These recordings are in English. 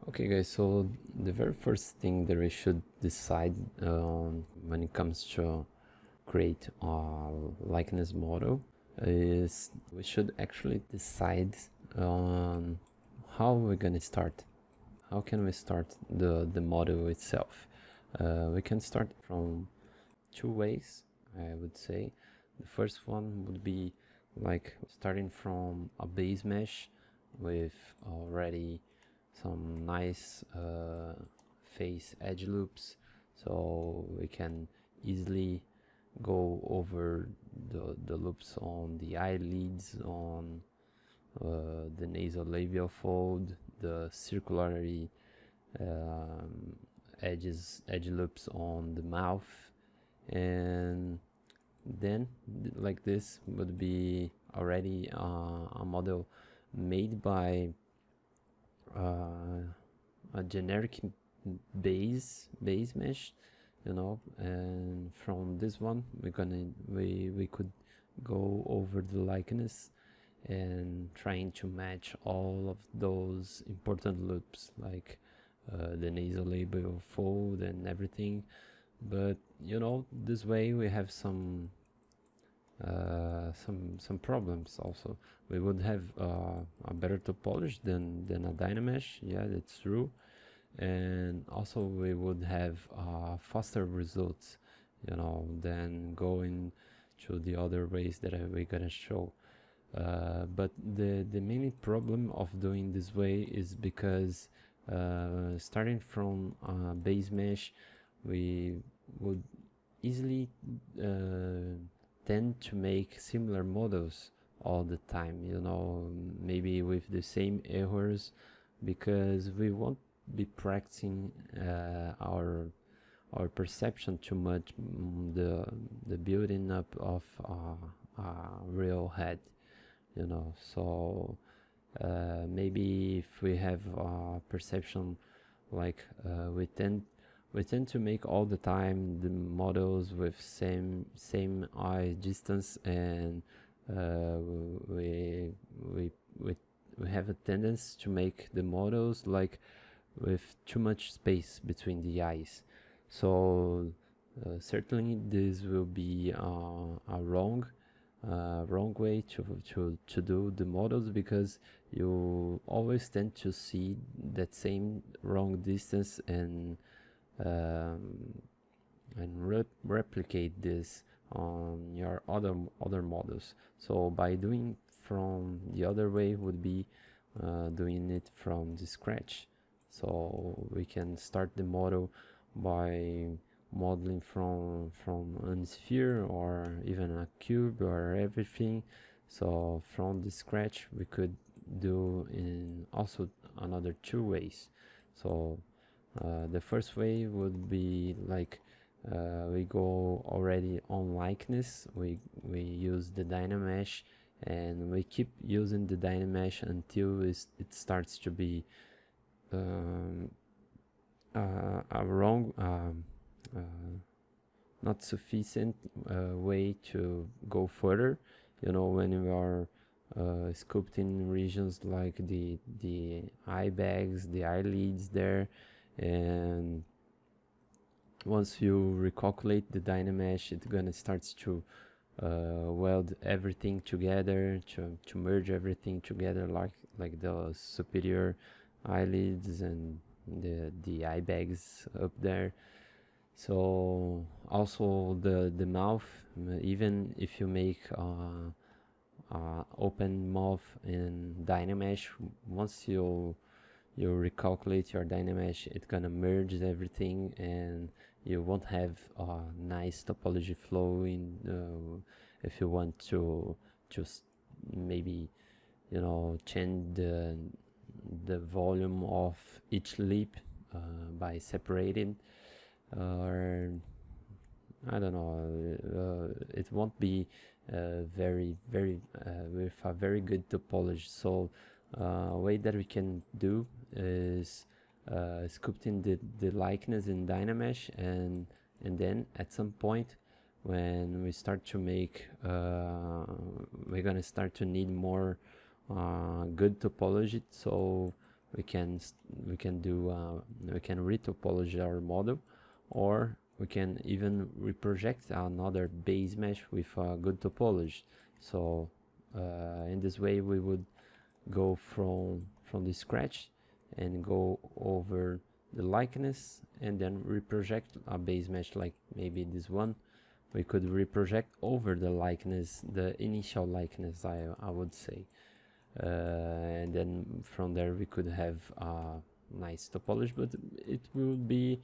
Okay guys, so the very first thing that we should decide when it comes to create a likeness model is we should actually decide on how we're gonna start. How can we start the model itself? We can start from two ways, I would say. The first one would be like starting from a base mesh with already some nice face edge loops, so we can easily go over the loops on the eyelids, on the nasolabial fold, the circularly edge loops on the mouth, and then like this would be already a model made by a generic base mesh, and from this one we could go over the likeness and trying to match all of those important loops like the nasolabial fold and everything. But this way we have some problems also. We would have a better topology than a Dynamesh, yeah, that's true. And also we would have faster results, than going to the other ways that we're gonna show. But the main problem of doing this way is because starting from base mesh, we would easily tend to make similar models all the time, maybe with the same errors, because we won't be practicing our perception too much, the building up of a real head, so maybe if we have perception like we tend to make all the time the models with same eye distance, and we we we we have a tendency to make the models like with too much space between the eyes. So certainly this will be a wrong way to do the models, because you always tend to see that same wrong distance um, and replicate this on your other models. So by doing from the other way would be doing it from the scratch. So we can start the model by modeling from a sphere or even a cube or everything. So from the scratch we could do in also another two ways. So the first way would be like we go already on likeness. We use the Dynamesh, and we keep using the Dynamesh until it starts to be um, a wrong, not sufficient way to go further. When we are sculpting regions like the eye bags, the eyelids there, and once you recalculate the Dynamesh, it's gonna start to weld everything together, to merge everything together, like the superior eyelids and the eye bags up there. So also the mouth, even if you make open mouth in Dynamesh, once you recalculate your Dynamesh, it's gonna merge everything, and you won't have a nice topology flow in if you want to just maybe change the volume of each lip by separating, or I don't know, it won't be very with a very good topology. So a way that we can do is sculpting the likeness in Dynamesh, and then at some point when we start to make we're gonna start to need more good topology, so we can we can do we can retopology our model, or we can even reproject another base mesh with a good topology. So in this way we would go from the scratch and go over the likeness and then reproject a base mesh like maybe this one. We could reproject over the likeness, the initial likeness, I would say, and then from there we could have a nice topology, but it will be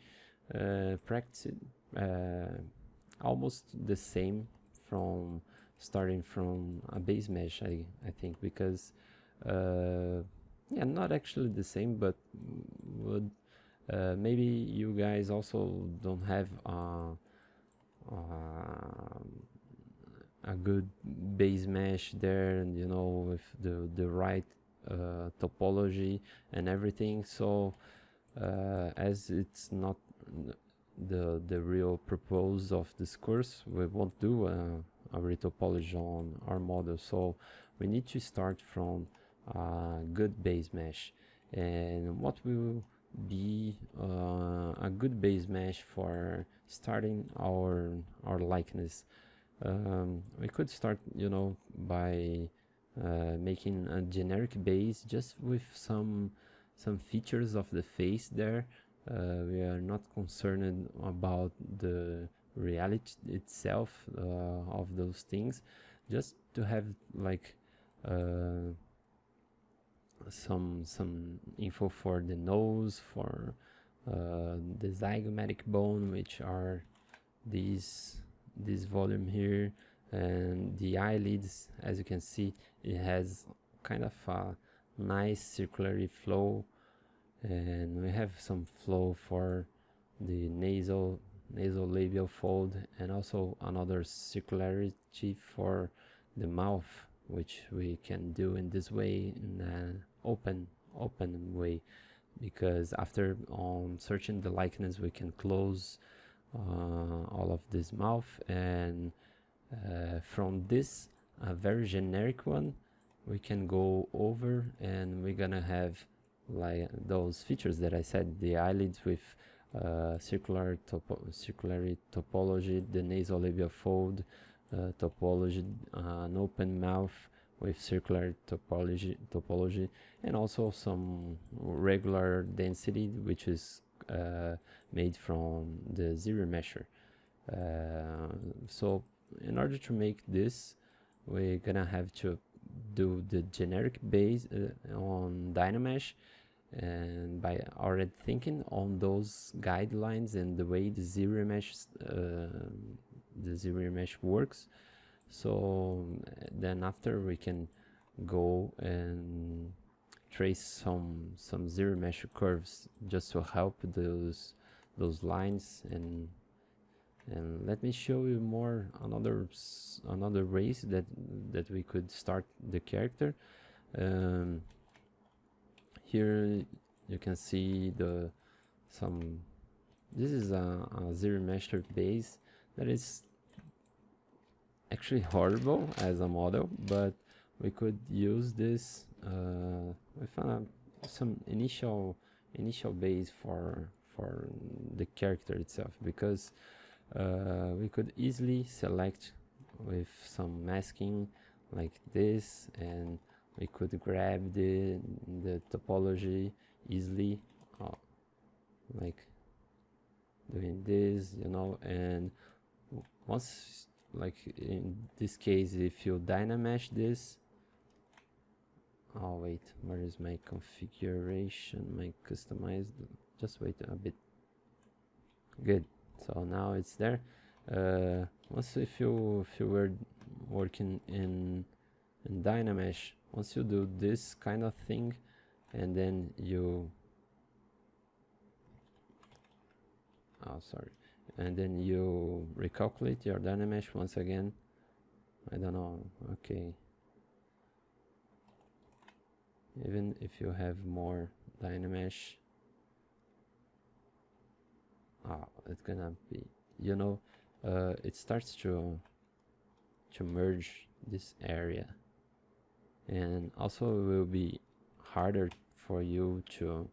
almost the same from starting from a base mesh, I think, because yeah, not actually the same, but would maybe you guys also don't have a good base mesh there, and you know, with the right topology and everything. So as it's not the real purpose of this course, we won't do a retopology on our model. So we need to start from a good base mesh. And what will be a good base mesh for starting our likeness? We could start, you know, by making a generic base just with some features of the face there. We are not concerned about the reality itself of those things, just to have like some info for the nose, for the zygomatic bone, which are this volume here, and the eyelids. As you can see, it has kind of a nice circular flow, and we have some flow for the nasolabial fold, and also another circularity for the mouth, which we can do in this way, in an open way, because after searching the likeness we can close all of this mouth, and from this a very generic one we can go over, and we're gonna have like those features that I said, the eyelids with circular topology, the nasolabial fold topology, an open mouth with circular topology, and also some regular density, which is made from the ZRemesher. So in order to make this, we're gonna have to do the generic base on Dynamesh, and by already thinking on those guidelines and the way the ZRemesh works. So then after we can go and trace some ZRemesh curves just to help those lines, and let me show you more another ways that we could start the character. Here you can see this is a ZRemesher base that is actually horrible as a model, but we could use this with some initial base for the character itself, because we could easily select with some masking like this, and we could grab the topology easily, like doing this, you know. And once, like in this case, if you Dynamesh this, oh wait, where is my configuration, my customized? Just wait a bit. Good, so now it's there. Once, if you were working in Dynamesh, once you do this kind of thing, and then you and then you recalculate your Dynamesh once again, I don't know, okay, even if you have more Dynamesh, it's gonna be, you know, it starts to merge this area, and also it will be harder for you to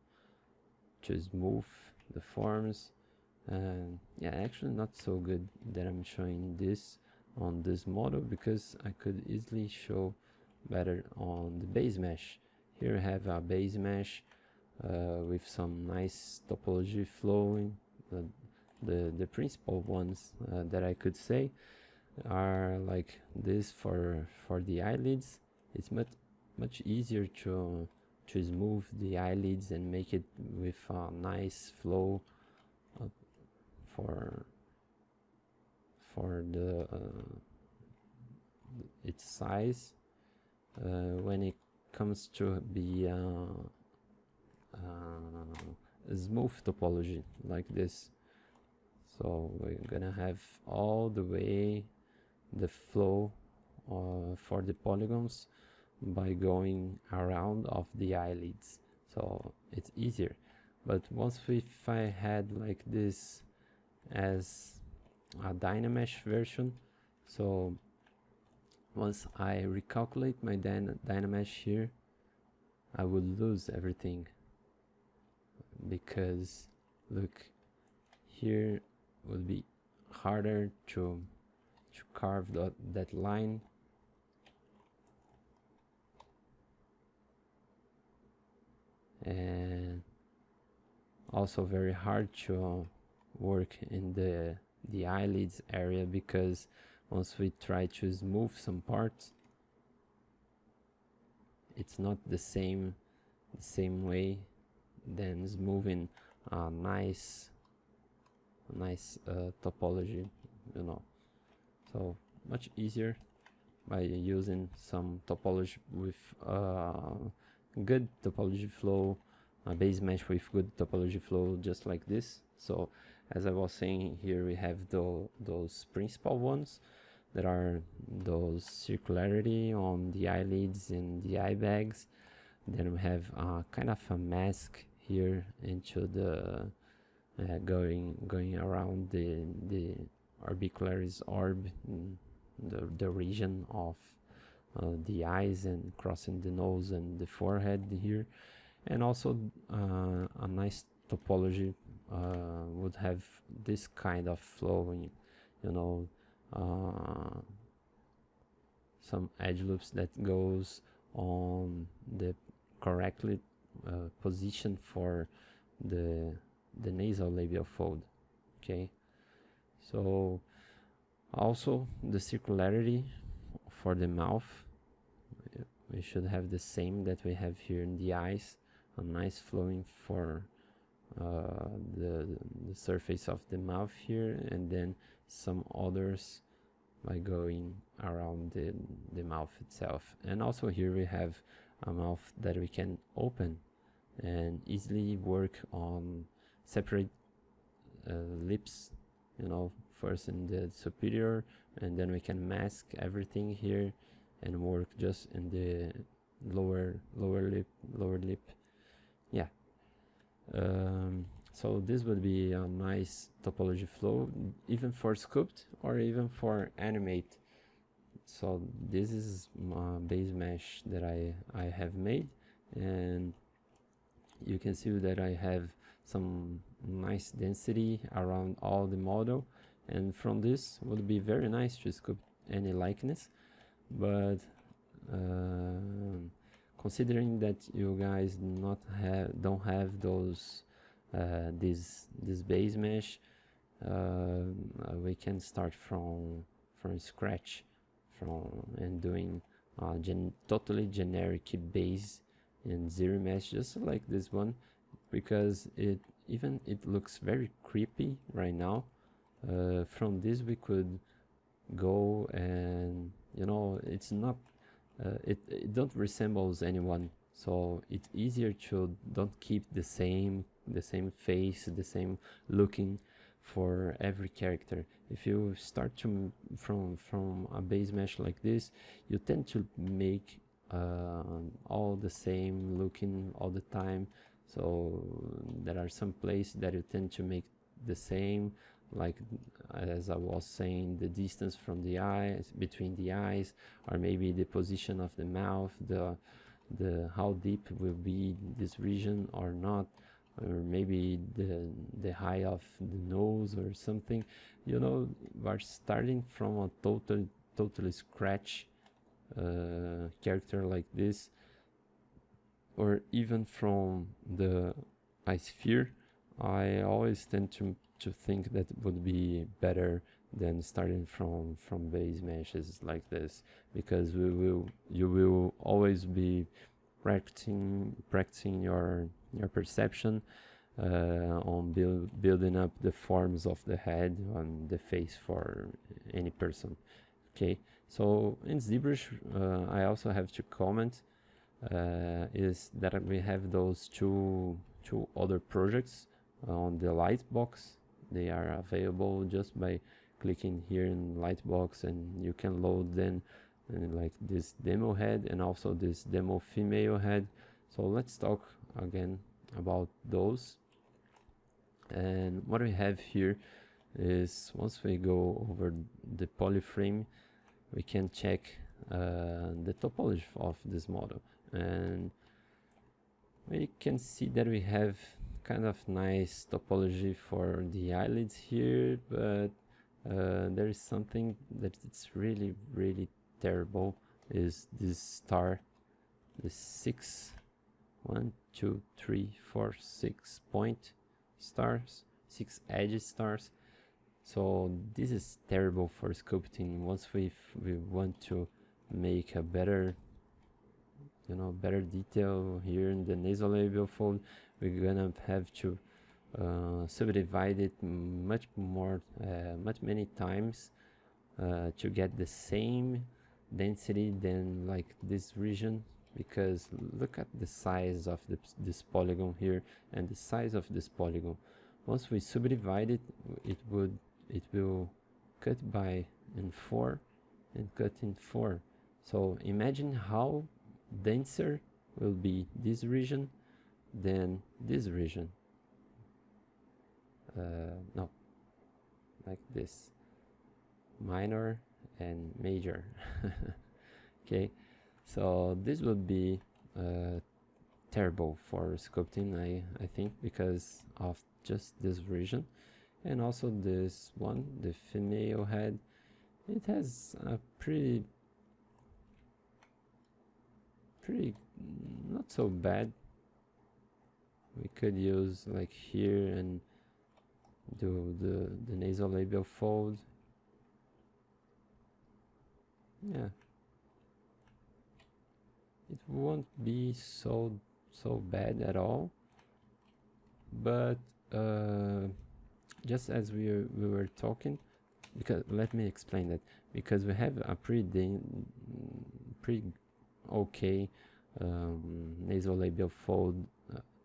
to smooth the forms. And yeah, actually not so good that I'm showing this on this model, because I could easily show better on the base mesh. Here I have a base mesh with some nice topology flowing. The principal ones that I could say are like this for the eyelids. It's much easier to smooth the eyelids and make it with a nice flow for the its size. When it comes to be a smooth topology like this, so we're gonna have all the way the flow for the polygons by going around of the eyelids, so it's easier. But once if I had like this as a Dynamesh version, so once I recalculate my Dynamesh here, I would lose everything, because look, here would be harder to carve that line. And also very hard to work in the eyelids area, because once we try to smooth some parts, it's not the same way than smoothing a nice topology, you know. So much easier by using some topology with good topology flow, a base mesh with good topology flow, just like this. So as I was saying, here we have those principal ones that are those circularity on the eyelids and the eye bags. Then we have kind of a mask here into the going around the orbicularis orb, the region of the eyes, and crossing the nose and the forehead here. And also a nice topology would have this kind of flowing, you know, some edge loops that goes on the correctly position for the nasal labial fold. Okay, so also the circularity for the mouth, we should have the same that we have here in the eyes, a nice flowing for the surface of the mouth here, and then some others by going around the mouth itself. And also here we have a mouth that we can open and easily work on separate lips, you know, first in the superior, and then we can mask everything here and work just in the lower lip. Yeah. So this would be a nice topology flow, even for sculpt or even for animate. So this is my base mesh that I have made, and you can see that I have some nice density around all the model, and from this would be very nice to sculpt any likeness. But considering that you guys don't have those this base mesh, we can start from scratch, and doing totally generic base in zero mesh, just like this one, because it looks very creepy right now. From this we could go, and you know, it's not it don't resembles anyone, so it's easier to don't keep the same face, the same looking for every character. If you start to from a base mesh like this, you tend to make all the same looking all the time. So there are some places that you tend to make the same, like as I was saying, the distance from the eyes, between the eyes, or maybe the position of the mouth, the how deep will be this region or not, or maybe the height of the nose or something. You know, we're starting from a totally scratch character like this, or even from the iSphere. I always tend to think that it would be better than starting from base meshes like this, because you will always be practicing your perception on building up the forms of the head on the face for any person. Okay, so in ZBrush I also have to comment is that we have those two other projects on the Lightbox. They are available just by clicking here in Lightbox, and you can load them like this demo head and also this demo female head. So let's talk again about those. And what we have here is, once we go over the polyframe, we can check the topology of this model, and we can see that we have kind of nice topology for the eyelids here, but there is something that it's really terrible, is this star, the 6 point stars, 6 edge stars. So this is terrible for sculpting. Once we want to make a better, better detail here in the nasolabial fold, we're gonna have to subdivide it much many times to get the same density than like this region, because look at the size of this polygon here and the size of this polygon. Once we subdivide it, it will cut by in 4 and cut in 4. So imagine how denser will be this region than this region. No, like this, minor and major. Okay, so this would be terrible for sculpting, I think, because of just this region. And also this one, the female head, it has a pretty not so bad. We could use like here and do the nasolabial fold. Yeah, it won't be so bad at all, but just as we were talking, because let me explain that, because we have a pretty okay nasolabial fold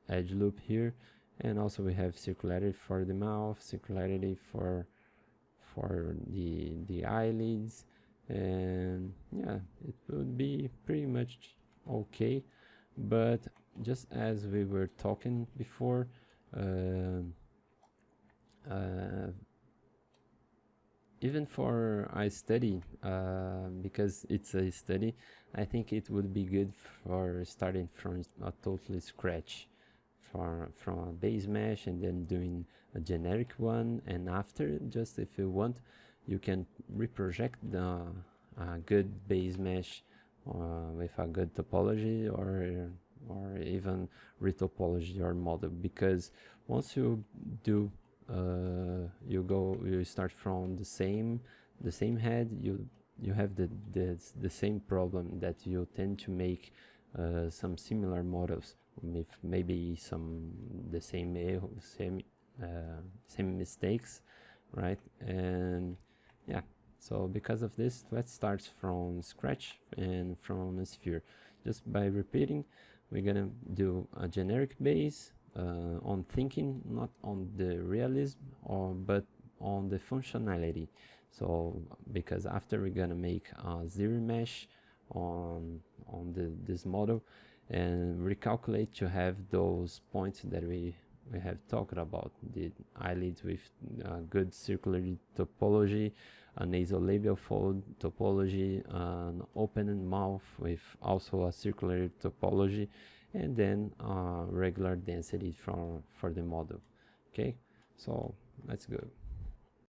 edge loop here, and also we have circularity for the mouth, circularity for the eyelids, and yeah, it would be pretty much okay. But just as we were talking before, even for a study, because it's a study, I think it would be good for starting from a totally scratch, from a base mesh, and then doing a generic one, and after, just if you want, you can reproject the good base mesh with a good topology, or even retopology your model, because once you do you start from the same head, you have the same problem, that you tend to make some similar models with maybe the same mistakes, right? And yeah, so because of this, let's start from scratch and from a sphere. Just by repeating, we're gonna do a generic base on thinking, not on the realism, but on the functionality. So because after we're gonna make a zero mesh on this model, and recalculate to have those points that we have talked about, the eyelids with good circular topology, a nasolabial fold topology, an open mouth with also a circular topology, and then regular density for the model. Okay, so let's go.